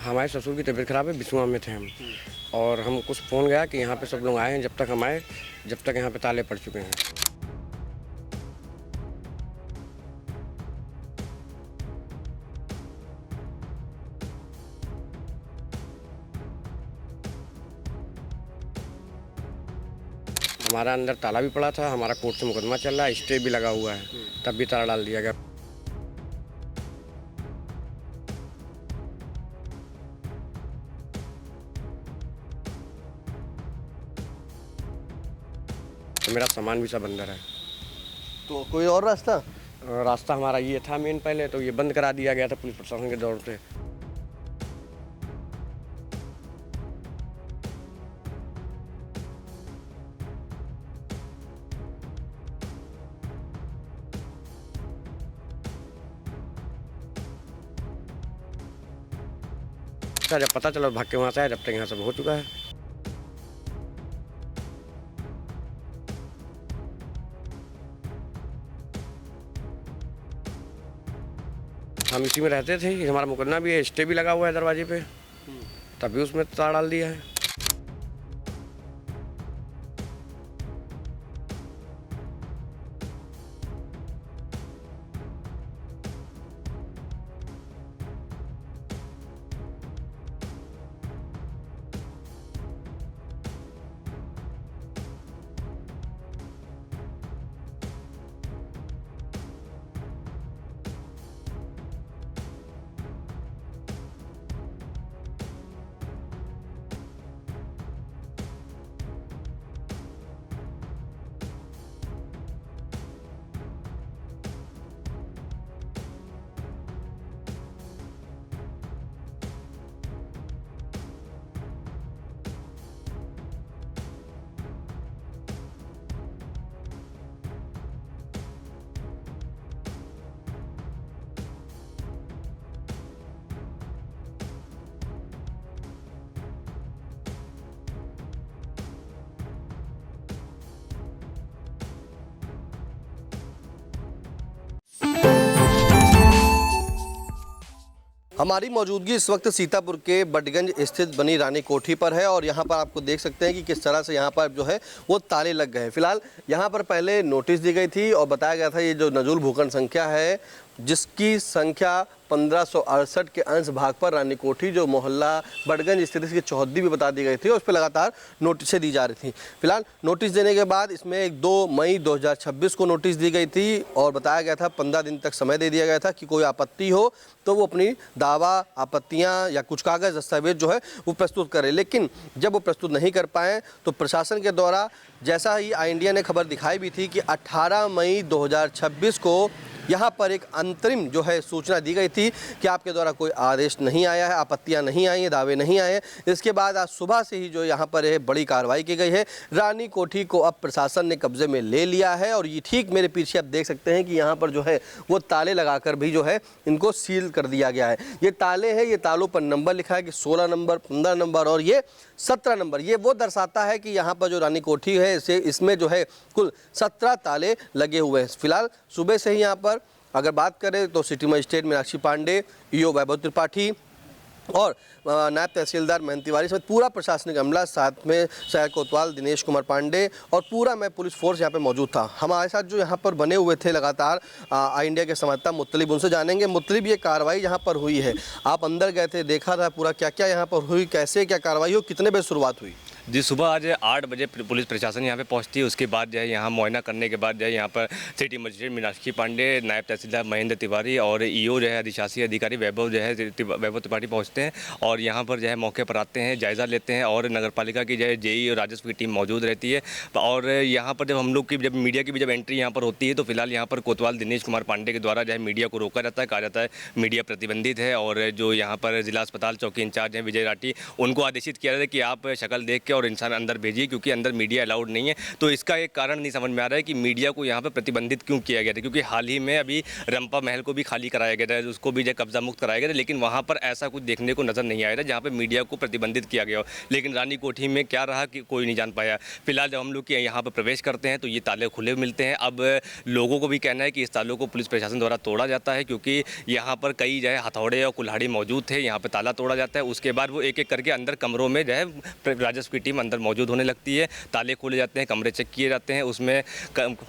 हमारे ससुर की तबीयत खराब है, बिसुआ में थे हम। और हम कुछ फ़ोन गया कि यहाँ पे सब लोग आए हैं, जब तक हम आए, जब तक यहाँ पे ताले पड़ चुके हैं। हमारा अंदर ताला भी पड़ा था, हमारा कोर्ट से मुकदमा चल रहा है, स्टे भी लगा हुआ है, तब भी ताला डाल दिया गया। मेरा सामान भी सब अंदर है। तो कोई और रास्ता? रास्ता हमारा ये था मेन, पहले तो ये बंद करा दिया गया था पुलिस प्रशासन के दौर से। जब पता चला भाग के वहाँ से आया, जब तक यहाँ सब हो चुका है। हम इसी में रहते थे, हमारा मुकदमा भी है, स्टे भी लगा हुआ है दरवाजे पे, तभी उसमें ताला डाल दिया है। हमारी मौजूदगी इस वक्त सीतापुर के बटगंज स्थित बनी रानी कोठी पर है और यहाँ पर आपको देख सकते हैं कि किस तरह से यहाँ पर जो है वो ताले लग गए हैं। फिलहाल यहाँ पर पहले नोटिस दी गई थी और बताया गया था ये जो नजूल भूखंड संख्या है, जिसकी संख्या 1568 के अंश भाग पर रानी कोठी जो मोहल्ला बटगंज स्थित इसकी चौहद्दी भी बता दी गई थी और उस पर लगातार नोटिसें दी जा रही थी। फिलहाल नोटिस देने के बाद इसमें 2 मई 2026 को नोटिस दी गई थी और बताया गया था 15 दिन तक समय दे दिया गया था कि कोई आपत्ति हो तो वो अपनी दावा, आपत्तियां या कुछ कागज़ दस्तावेज जो है वो प्रस्तुत करें। लेकिन जब वो प्रस्तुत नहीं कर पाए तो प्रशासन के द्वारा, जैसा ही आई इंडिया ने खबर दिखाई भी थी कि 18 मई 2026 को यहाँ पर एक अंतरिम जो है सूचना दी गई थी कि आपके द्वारा कोई आदेश नहीं आया है, आपत्तियाँ नहीं आई हैं, दावे नहीं आए हैं। इसके बाद आज सुबह से ही जो यहाँ पर है बड़ी कार्रवाई की गई है। रानी कोठी को अब प्रशासन ने कब्जे में ले लिया है और ये ठीक मेरे पीछे आप देख सकते हैं कि यहाँ पर जो है वो ताले लगाकर भी जो है इनको सील कर दिया गया है। ये ताले हैं, ये तालों पर नंबर लिखा है कि 16 नंबर, 15 नंबर और ये 17 नंबर। ये वो दर्शाता है कि यहाँ पर जो रानी कोठी है इसमें जो है कुल 17 ताले लगे हुए हैं। फिलहाल सुबह से ही यहाँ पर अगर बात करें तो city magistrate Meenakshi Pandey, EO Vaibhav Tripathi और नायब तहसीलदार महेंद्र तिवारी समेत पूरा प्रशासनिक अमला, साथ में सहायक कोतवाल दिनेश कुमार पांडे और पूरा मैं पुलिस फोर्स यहाँ पे मौजूद था। हमारे साथ जो यहाँ पर बने हुए थे लगातार आई इंडिया के संवाददाता मुत्तलिब, उनसे जानेंगे। मुत्तलिब, ये कार्रवाई यहाँ पर हुई है, आप अंदर गए थे, देखा था पूरा, क्या क्या यहाँ पर हुई, कैसे क्या कार्रवाई हुई, कितने बजे शुरुआत हुई? जी, सुबह आज 8 बजे पुलिस प्रशासन यहाँ पे पहुँचती है। उसके बाद जो है यहाँ मुआयना करने के बाद जो है यहाँ पर सिटी मजिस्ट्रेट मीनाक्षी पांडे, नायब तहसीलदार महेंद्र तिवारी और ईओ जो है अधिशासी अधिकारी वैभव त्रिपाठी पहुँचते हैं और यहाँ पर जो है मौके पर आते हैं, जायज़ा लेते हैं और नगर पालिका की जो है जेई और राजस्व की टीम मौजूद रहती है। और यहाँ पर जब हम लोग की मीडिया की भी जब एंट्री यहाँ पर होती है तो फिलहाल यहाँ पर कोतवाल दिनेश कुमार पांडे के द्वारा जो है मीडिया को रोका जाता है, कहा जाता है मीडिया प्रतिबंधित है। और जो यहाँ पर जिला अस्पताल चौकी इंचार्ज हैं विजय राठी, उनको आदेशित किया जाता है कि आप शक्ल देख के और इंसान अंदर भेजिए, क्योंकि अंदर मीडिया अलाउड नहीं है। तो इसका एक कारण नहीं समझ में आ रहा है कि मीडिया को यहाँ पर प्रतिबंधित क्यों किया गया था, क्योंकि हाल ही में अभी रंपा महल को भी खाली कराया गया था, उसको भी जो कब्जा मुक्त कराया गया था, लेकिन वहाँ पर ऐसा कुछ देखने को नजर नहीं आया था जहाँ पर मीडिया को प्रतिबंधित किया गया हो। लेकिन रानी कोठी में क्या रहा कि कोई नहीं जान पाया। फिलहाल जब हम लोग यहाँ पर प्रवेश करते हैं तो ये ताले खुले मिलते हैं। अब लोगों को भी कहना है कि इस तालों को पुलिस प्रशासन द्वारा तोड़ा जाता है, क्योंकि यहाँ पर कई जो है हथौड़े और कुल्हाड़ी मौजूद थे, यहाँ पर ताला तोड़ा जाता है। उसके बाद वो एक एक करके अंदर कमरों में जो है राजस्व की टीम अंदर मौजूद होने लगती है, ताले खोले जाते हैं, कमरे चेक किए जाते हैं। उसमें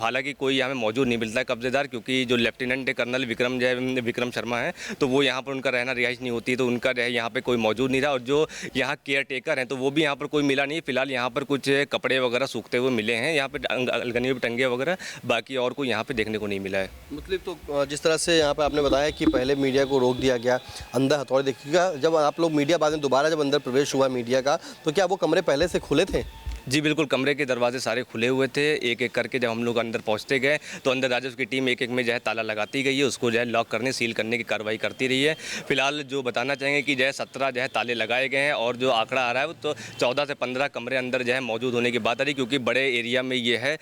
हालांकि कोई यहाँ पे मौजूद नहीं मिलता है कब्जेदार, क्योंकि जो लेफ्टिनेंट कर्नल विक्रम शर्मा है तो वो यहाँ पर उनका रहना रिहाइश नहीं होती, तो उनका यहाँ पे कोई मौजूद नहीं रहा। और जो यहाँ केयर टेकर हैं तो वो भी यहाँ पर कोई मिला नहीं। फिलहाल यहाँ पर कुछ कपड़े वगैरह सूखते हुए मिले हैं यहाँ पे अलगनी पे टंगे वगैरह, बाकी और कोई यहाँ पे देखने को नहीं मिला है। मतलब तो जिस तरह से यहाँ पे आपने बताया कि पहले मीडिया को रोक दिया गया, अंदर हथौड़े देखिएगा, जब आप लोग मीडिया बाद में दोबारा जब अंदर प्रवेश हुआ मीडिया का, तो क्या वो कमरे पहले से खुले थे? जी बिल्कुल, कमरे के दरवाजे सारे खुले हुए थे। एक एक करके जब हम लोग अंदर पहुंचते गए तो अंदर राजस्व की टीम एक एक में जो है ताला लगाती गई है, उसको जो है लॉक करने सील करने की कार्रवाई करती रही है। फिलहाल जो बताना चाहेंगे कि जो है 17 जो है ताले लगाए गए हैं, और जो आंकड़ा आ रहा है वो तो 14 से 15 कमरे अंदर जो है मौजूद होने की बात आ रही, क्योंकि बड़े एरिया में ये है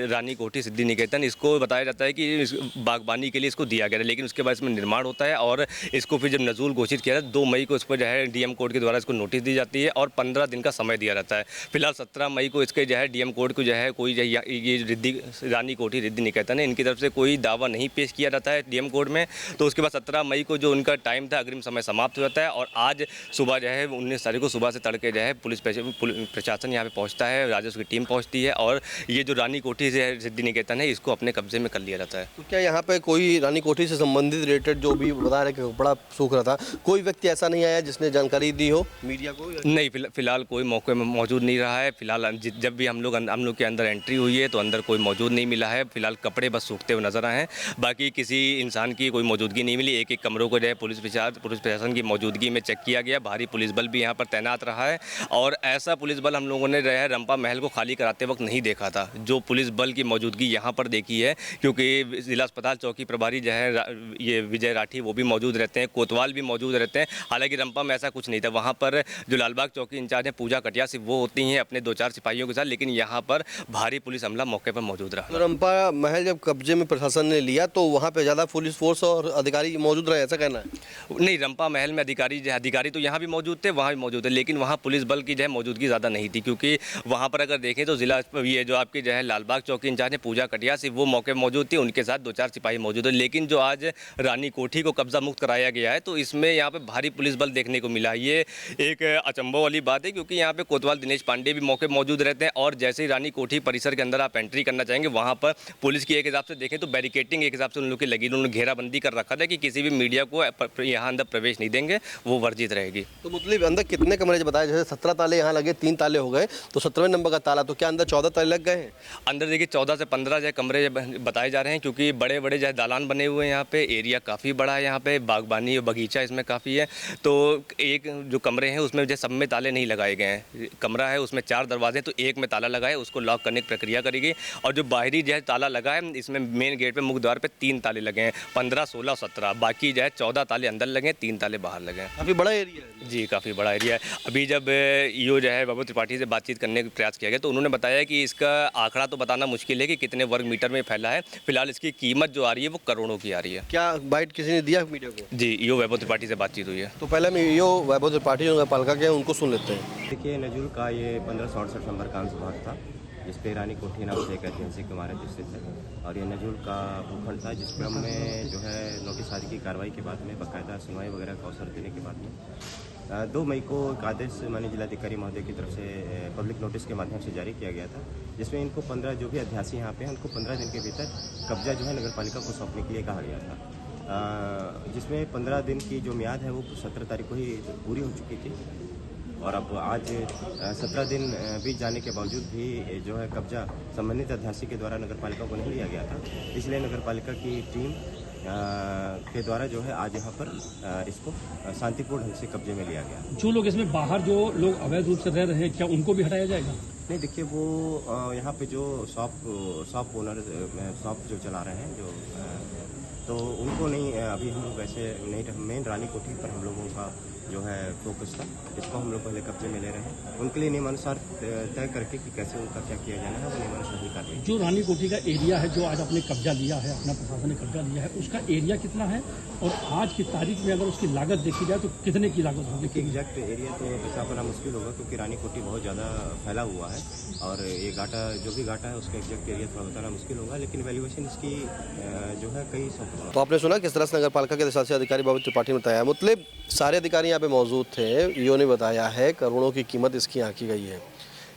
रानी कोठी सिद्धि निकेतन। इसको बताया जाता है कि बागबानी के लिए इसको दिया गया था, लेकिन उसके बाद इसमें निर्माण होता है और इसको फिर जब नजूल घोषित किया जाता है 2 मई को इस पर जो है DM कोर्ट के द्वारा इसको नोटिस दी जाती है और 15 दिन का समय दिया जाता है। फिलहाल 17 मई को इसके जो है DM कोर्ट को जो है कोई ये रानी कोठी रिद्धि निकेतन है, इनकी तरफ से कोई दावा नहीं पेश किया जाता है DM कोर्ट में। तो उसके बाद 17 मई को जो उनका टाइम था अग्रिम समय समाप्त हो जाता है, और आज सुबह जो है 19 तारीख को सुबह से तड़के जो है पुलिस प्रशासन यहाँ पे पहुँचता है, राजस्व की टीम पहुँचती है, और ये जो रानी कोठी से रिद्धि निकेतन है इसको अपने कब्जे में कर लिया जाता है। तो क्या यहाँ पे कोई रानी कोठी से संबंधित रिलेटेड जो भी बता रहे कि बड़ा सूख रहा था, कोई व्यक्ति ऐसा नहीं आया जिसने जानकारी दी हो मीडिया को? नहीं, फिलहाल कोई मौके में मौजूद नहीं रहा है। फिलहाल जब भी हम लोग के अंदर एंट्री हुई है तो अंदर कोई मौजूद नहीं मिला है। फिलहाल कपड़े बस सूखते हुए नजर आए हैं, बाकी किसी इंसान की कोई मौजूदगी नहीं मिली। एक एक कमरों को जो है पुलिस प्रशासन की मौजूदगी में चेक किया गया। भारी पुलिस बल भी यहाँ पर तैनात रहा है, और ऐसा पुलिस बल हम लोगों ने रंपा महल को खाली कराते वक्त नहीं देखा था जो पुलिस बल की मौजूदगी यहाँ पर देखी है, क्योंकि जिला अस्पताल चौकी प्रभारी जो है ये विजय राठी वो भी मौजूद रहते हैं, कोतवाल भी मौजूद रहते हैं। हालांकि रंपा में ऐसा कुछ नहीं था, वहाँ पर जो लालबाग चौकी इंचार्ज है पूजा कटिया सिर्फ वो होती हैं अपने 2-4 सिपाहियों के साथ, लेकिन यहाँ पर भारी पुलिस अमला मौके पर मौजूद रहा। तो रंपा महल जब कब्जे में प्रशासन ने लिया तो वहाँ पे ज़्यादा पुलिस फोर्स और अधिकारी मौजूद रहे, ऐसा कहना है? नहीं, रंपा महल में अधिकारी तो यहाँ भी मौजूद थे, वहाँ भी मौजूद थे, लेकिन वहाँ पुलिस बल की जो है मौजूदगी ज़्यादा नहीं थी, क्योंकि वहाँ पर अगर देखें तो जिला ये जो आपकी जो है लालबाग चौकी इंचार्ज है पूजा कटिया सिर्फ वो मौके मौजूद थी, उनके साथ 2-4 सिपाही मौजूद है। लेकिन जो आज रानी कोठी को कब्जा मुक्त कराया गया है तो इसमें यहाँ पे भारी पुलिस बल देखने को मिला। ये एक अचंभव वाली बात है, क्योंकि यहाँ पे कोतवाल दिनेश पांडे भी मौके मौजूद रहते हैं, और जैसे ही रानी कोठी परिसर के अंदर आप एंट्री करना चाहेंगे वहाँ पर पुलिस की एक हिसाब से देखें तो बैरिकेटिंग एक हिसाब से उन लोग की लगी, उन्होंने घेराबंदी कर रखा था कि किसी भी मीडिया को यहाँ अंदर प्रवेश नहीं देंगे, वो वर्जित रहेगी। तो मतलब अंदर कितने कमरे बताया, जैसे 17 ताले यहाँ लगे, 3 ताले हो गए, तो 17वें नंबर का ताला, तो क्या अंदर 14 ताले लग गए हैं? अंदर देखिए 14 से 15 जो कमरे बताए जा रहे हैं, क्योंकि बड़े बड़े जो दालान बने हुए हैं यहाँ पे, एरिया काफ़ी बड़ा है, यहाँ पे बागबानी और बगीचा इसमें काफ़ी है। तो एक जो कमरे हैं उसमें जो सब में ताले नहीं लगाए गए हैं, कमरा है उसमें 4 दरवाजे हैं, तो एक में ताला लगा है, उसको लॉक करने की प्रक्रिया करेगी। और जो बाहरी जो है ताला लगा है इसमें मेन गेट पे मुख्य द्वार पे 3 ताले लगे हैं, 15, 16, 17, बाकी जो है 14 ताले अंदर लगे हैं, 3 ताले बाहर लगे हैं। काफ़ी बड़ा एरिया है। जी काफ़ी बड़ा एरिया है। अभी जब ईओ जो है वैभव त्रिपाठी से बातचीत करने का प्रयास किया गया तो उन्होंने बताया कि इसका आंकड़ा तो बताना मुश्किल है कि कितने वर्ग मीटर में फैला है। फिलहाल इसकी कीमत जो आ रही है वो करोड़ों की आ रही है। क्या बाइट किसी ने दिया मीडिया को? जी, ईओ वैभव त्रिपाठी से बातचीत हुई है। तो पहले मैं ईओ वैभव त्रिपाठी जो पालिका के उनको सुन लेते हैं। देखिए, नजूल का ये 1568 नंबर का अंश भाग था, जिस पे रानी कोठी नाम से एक ऐतिहासिक इमारत स्थित है, और ये नजूल का भूखंड था, जिस क्रम में जो है नोटिस आदि की कार्रवाई के बाद में बाकायदा सुनवाई वगैरह का अवसर देने के बाद में 2 मई को एक आदेश माननीय जिलाधिकारी महोदय की तरफ से पब्लिक नोटिस के माध्यम से जारी किया गया था, जिसमें इनको 15 जो भी अध्यासी यहाँ पे हैं उनको 15 दिन के भीतर कब्जा जो है नगरपालिका को सौंपने के लिए कहा गया था, जिसमें 15 दिन की जो म्याद है वो 17 तारीख को ही पूरी हो चुकी थी, और अब आज 17 दिन बीत जाने के बावजूद भी जो है कब्जा संबंधित अध्यासी के द्वारा नगरपालिका को नहीं लिया गया था। इसलिए नगरपालिका की टीम के द्वारा जो है आज यहाँ पर इसको शांतिपूर्ण ढंग से कब्जे में लिया गया। जो लोग इसमें बाहर जो लोग अवैध रूप से रह रहे हैं, क्या उनको भी हटाया जाएगा? नहीं, देखिए वो यहाँ पे जो शॉप ओनर शॉप जो चला रहे हैं जो तो उनको नहीं, अभी हम लोग ऐसे नहीं, मेन रानी कोठी पर हम लोगों का जो है फोकस था, इसको हम लोग पहले कब्जे में ले रहे हैं। उनके लिए नियमानुसार तय करके कि कैसे उनका क्या किया जाना है, वो नियमानुसार ही कार्रवाई। जो रानी कोठी का एरिया है जो आज आपने कब्जा लिया है, अपना प्रशासन ने कब्जा लिया है, उसका एरिया कितना है और आज की तारीख में अगर उसकी लागत देखी जाए तो कितने की लागत होगी? देखिए एग्जैक्ट एरिया तो बता पाना मुश्किल होगा क्योंकि रानी कोठी बहुत ज़्यादा फैला हुआ है और ये घाटा जो भी घाटा है उसका एग्जैक्ट एरिया थोड़ा बताना मुश्किल होगा, लेकिन वैल्यूएशन इसकी जो है कई सौ। तो आपने सुना किस तरह से नगर पालिका के अधिशासी अधिकारी बाबू त्रिपाठी ने बताया, मतलब सारे अधिकारी यहाँ पे मौजूद थे। ईओ ने बताया है करोड़ों की कीमत इसकी आंकी गई है।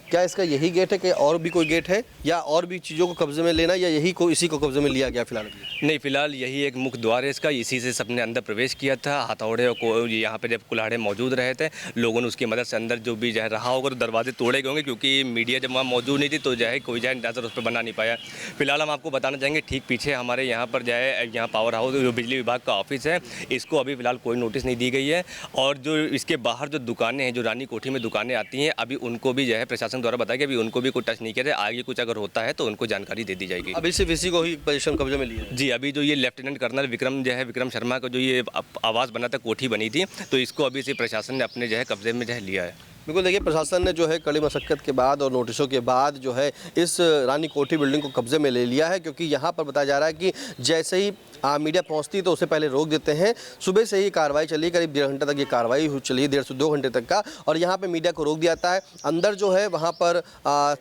क्या इसका यही गेट है कि और भी कोई गेट है या और भी चीज़ों को कब्जे में लेना, या यही को इसी को कब्जे में लिया गया फिलहाल? नहीं, फिलहाल यही एक मुख्य द्वार है इसका, इसी से सबने अंदर प्रवेश किया था। हथौड़े को यहाँ पे जब कुल्हाड़े मौजूद रहे थे, लोगों ने उसकी मदद से अंदर जो भी जो रहा होगा तो दरवाजे तोड़े गए होंगे क्योंकि मीडिया जब वहाँ मौजूद नहीं थी तो जो है कोई जो है नज़र उस पर बना नहीं पाया। फिलहाल हम आपको बताना चाहेंगे ठीक पीछे हमारे यहाँ पर जो है यहाँ पावर हाउस जो बिजली विभाग का ऑफिस है, इसको अभी फिलहाल कोई नोटिस नहीं दी गई है। और जो इसके बाहर जो दुकानें हैं, जो रानी कोठी में दुकानें आती हैं, अभी उनको भी जो है प्रशासन द्वारा बताया कि अभी उनको भी कोई टच नहीं किया। आगे कुछ अगर होता है तो उनको जानकारी दे दी जाएगी। अभी सिर्फ इसी को ही पोजीशन कब्जे में लिया है। जी, अभी जो ये लेफ्टिनेंट कर्नल विक्रम जो है विक्रम शर्मा का जो ये आवास बना था, कोठी बनी थी, तो इसको अभी से प्रशासन ने अपने जो है कब्जे में जो है लिया है। बिल्कुल, देखिए प्रशासन ने जो है कड़ी मशक्कत के बाद और नोटिसों के बाद जो है इस रानी कोठी बिल्डिंग को कब्जे में ले लिया है, क्योंकि यहाँ पर बताया जा रहा है कि जैसे ही मीडिया पहुँचती तो उससे पहले रोक देते हैं। सुबह से ही कार्रवाई चली, करीब 1.5 घंटे तक ये कार्रवाई चली, 1.5 से 2 घंटे तक का, और यहाँ पे मीडिया को रोक दिया जाता है। अंदर जो है वहाँ पर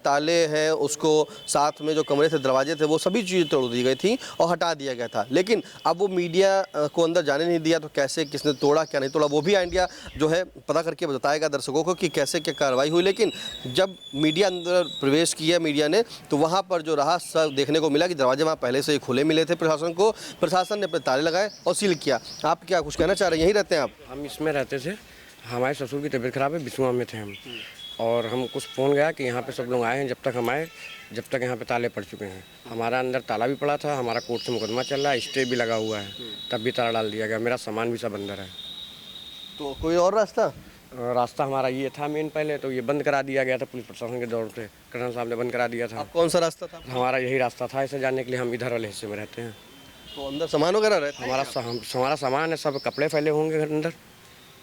ताले हैं, उसको साथ में जो कमरे थे, दरवाजे थे, वो सभी चीज़ें तोड़ दी गई थी और हटा दिया गया था। लेकिन अब वो मीडिया को अंदर जाने नहीं दिया, तो कैसे किसने तोड़ा क्या नहीं तोड़ा वो भी आइडिया जो है पता करके बताएगा दर्शकों को कि कैसे क्या कार्रवाई हुई। लेकिन जब मीडिया अंदर प्रवेश किया मीडिया ने, तो वहाँ पर जो रहा सब देखने को मिला कि दरवाजे वहाँ पहले से ही खुले मिले थे प्रशासन को। प्रशासन ने अपने ताले लगाए और सील किया। आप क्या कुछ कहना चाह रहे हैं? यहीं रहते हैं आप? हम इसमें रहते थे, हमारे ससुर की तबीयत खराब है, बिस्वा में थे हम, और हम कुछ फ़ोन गया कि यहाँ पे सब लोग आए हैं। जब तक हम आए, जब तक यहाँ पे ताले पड़ चुके हैं। हमारा अंदर ताला भी पड़ा था, हमारा कोर्ट से मुकदमा चल रहा है, स्टे भी लगा हुआ है, तब भी ताला डाल दिया गया। मेरा सामान भी सब अंदर है। तो कोई और रास्ता हमारा ये था मेन, पहले तो ये बंद करा दिया गया था पुलिस प्रशासन के दौर से, कर्नल साहब ने बंद करा दिया था। कौन सा रास्ता था? हमारा यही रास्ता था ऐसे जाने के लिए। हम इधर वाले हिस्से में रहते हैं। तो अंदर सामान वगैरह रहता है? हमारा सामान है, सब कपड़े फैले होंगे घर अंदर।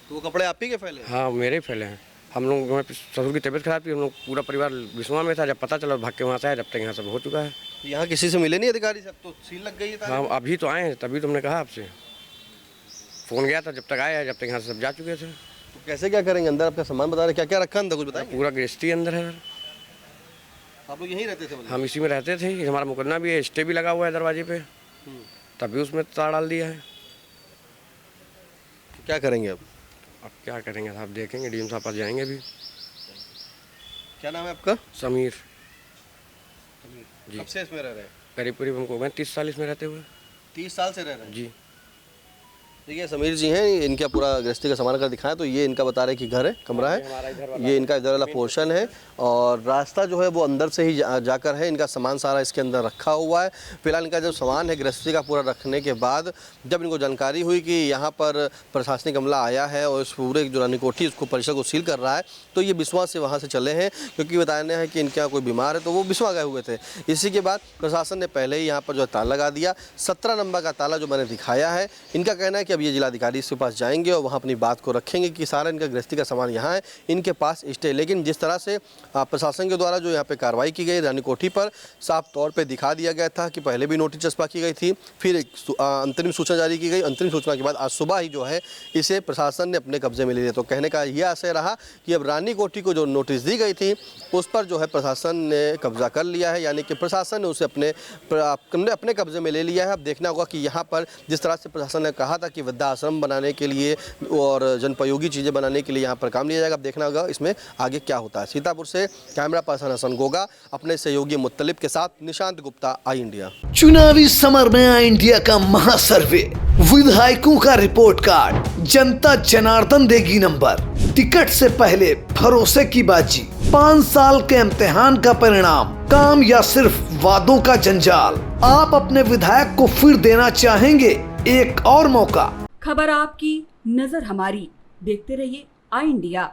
तो वो कपड़े आप ही के फैले? हाँ, मेरे ही फैले हैं। हम लोग ससुर की तबीयत खराब थी, हम लोग पूरा परिवार बिस्वा में था। जब पता चला भाग के वहाँ से आए, जब तक यहाँ सब हो चुका है। यहाँ किसी से मिले नहीं अधिकारी? सब तो सील लग गई है। हाँ, अभी तो आए हैं, तभी तुमने कहा आपसे फ़ोन गया था। जब तक आया, जब तक यहाँ से सब जा चुके थे। तो कैसे क्या करेंगे? अंदर आपका सामान बता रहे, क्या क्या रखा अंदर कुछ बताएं? पूरा गृहस्थी अंदर है। आप लोग यहीं रहते थे? हम इसी में रहते थे। हमारा मुकदमा भी है, स्टे भी लगा हुआ है दरवाजे पे, तभी उसमें ताला डाल दिया है। क्या करेंगे अब क्या करेंगे साहब, देखेंगे, डीएम साहब पास जाएंगे अभी। क्या नाम है आपका? समीर जी। कब से इसमें रह रहे हैं? करीब हमको मैं 30 साल इसमें रहते हुए। 30 साल से रह रहे हैं जी। देखिए समीर जी हैं, इनका पूरा गृहस्थी का सामान अगर दिखाएं तो ये इनका बता रहे हैं कि घर है, कमरा है, ये इनका इधर वाला पोर्शन है, और रास्ता जो है वो अंदर से ही जाकर है। इनका सामान सारा इसके अंदर रखा हुआ है। फिलहाल इनका जो सामान है गृहस्थी का पूरा रखने के बाद जब इनको जानकारी हुई कि यहाँ पर प्रशासनिक अमला आया है और इस पूरे जो रानी कोठी उसको परिसर को सील कर रहा है, तो ये बिस्वा से वहाँ से चले हैं, क्योंकि बताना है कि इनके यहाँ कोई बीमार है, तो वो बिस्वा गए हुए थे। इसी के बाद प्रशासन ने पहले ही यहाँ पर जो ताला लगा दिया, 17 नंबर का ताला जो मैंने दिखाया है। इनका कहना है कि अब ये जिलाधिकारी इसके पास जाएंगे और वहाँ अपनी बात को रखेंगे कि सारा इनका गृहस्थी का सामान यहाँ है, इनके पास स्टे। लेकिन जिस तरह से प्रशासन के द्वारा जो यहाँ पे कार्रवाई की गई रानी कोठी पर, साफ तौर पे दिखा दिया गया था कि पहले भी नोटिस चस्पा की गई थी, फिर एक अंतरिम सूचना जारी की गई। अंतरिम सूचना के बाद आज सुबह ही जो है इसे प्रशासन ने अपने कब्जे में ले लिया। तो कहने का यह आशय रहा कि अब रानी कोठी को जो नोटिस दी गई थी उस पर जो है प्रशासन ने कब्जा कर लिया है, यानी कि प्रशासन ने उसे अपने कब्जे में ले लिया है। अब देखना होगा कि यहाँ पर जिस तरह से प्रशासन ने कहा था कि वृद्धाश्रम बनाने के लिए और जनोपयोगी चीज़ें बनाने के लिए यहाँ पर काम लिया जाएगा, अब देखना होगा इसमें आगे क्या होता है। सीतापुर से कैमरा पर्सन हसन गोगा अपने सहयोगी मुत्तलिब के साथ निशांत गुप्ता, आई इंडिया। चुनावी समर में आई इंडिया का महासर्वे, विधायकों का रिपोर्ट कार्ड, जनता जनार्दन देगी नंबर, टिकट से पहले भरोसे की बाजी, 5 साल के इम्तिहान का परिणाम, काम या सिर्फ वादों का जंजाल। आप अपने विधायक को फिर देना चाहेंगे एक और मौका? खबर आपकी, नजर हमारी। देखते रहिए आई इंडिया।